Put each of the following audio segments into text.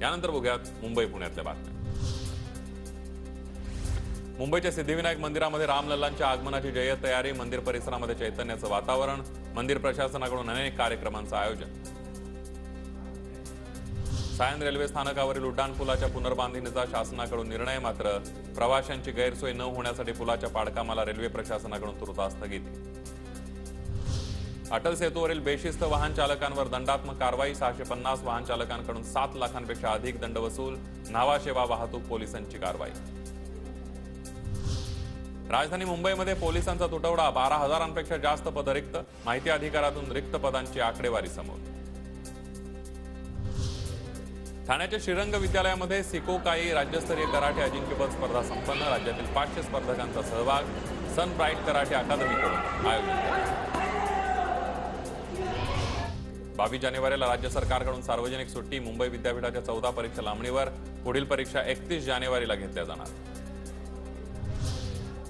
यानंतर बघूयात मुंबई पुण्यातल्या बातम्या। मुंबईच्या सिद्धिविनायक मंदिरामध्ये रामलल्लांच्या आगमनाची जय्यत तयारी। मंदिर परिसरामध्ये चैतन्याचं वातावरण। मंदिर प्रशासनाकडून अनेक कार्यक्रमांचं आयोजन। सायन रेल्वे स्थानकावरील उड्डाणपुलाच्या पुनर्बांधणीचा शासनाकडून निर्णय। मात्र प्रवाशांची गैरसोय न होण्यासाठी पुलाच्या पाडकामाला रेल्वे प्रशासनाकडून तुर्तास स्थगिती। अटल सेतूवरील बेशिस्त वाहन चालकांवर दंडात्मक कारवाई। 650 वाहन चालकांकडून 7 लाखांपेक्षा अधिक दंड वसूल। न्हावा सेवा वाहतूक पोलिसांची कारवाई। राजधानी मुंबईमध्ये पोलिसांचा तुटवडा। 12,000पेक्षा जास्त पद रिक्त। माहिती अधिकारातून रिक्त पदांची आकडेवारी समोर। ठाण्याच्या श्रीरंग विद्यालयामध्ये सिकोकाई राज्यस्तरीय कराटे अजिंक्यपद स्पर्धा संपन्न। राज्यातील 500 स्पर्धकांचा सहभाग। सन ब्राईट कराटे अकादमीकडून आयोजित। 22 जानेवारीला राज्य सरकारकडून सार्वजनिक सुट्टी। मुंबई विद्यापीठाच्या 14 परीक्षा लांबणीवर। पुढील परीक्षा 31 जानेवारीला घेतल्या जाणार।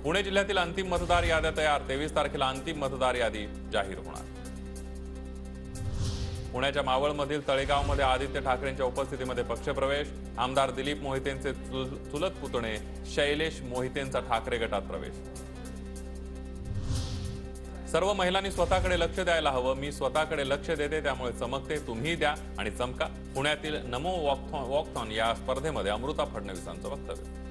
पुणे जिल्ह्यातील अंतिम मतदार याद्या तयार। 23 तारखेला अंतिम मतदार यादी जाहीर होणार। पुण्याच्या मावळमधील तळेगावमध्ये आदित्य ठाकरेंच्या उपस्थितीमध्ये पक्षप्रवेश। आमदार दिलीप मोहितेंचे चुलत पुतणे शैलेश मोहितेंचा ठाकरे गटात प्रवेश। सर्व महिलांनी स्वतःकडे लक्ष द्यायला हवं। मी स्वतःकडे लक्ष देते, त्यामुळे चमकते, तुम्ही द्या आणि चमका। पुण्यातील नमो वॉकथॉन या स्पर्धेमध्ये अमृता फडणवीसांचं वक्तव्य।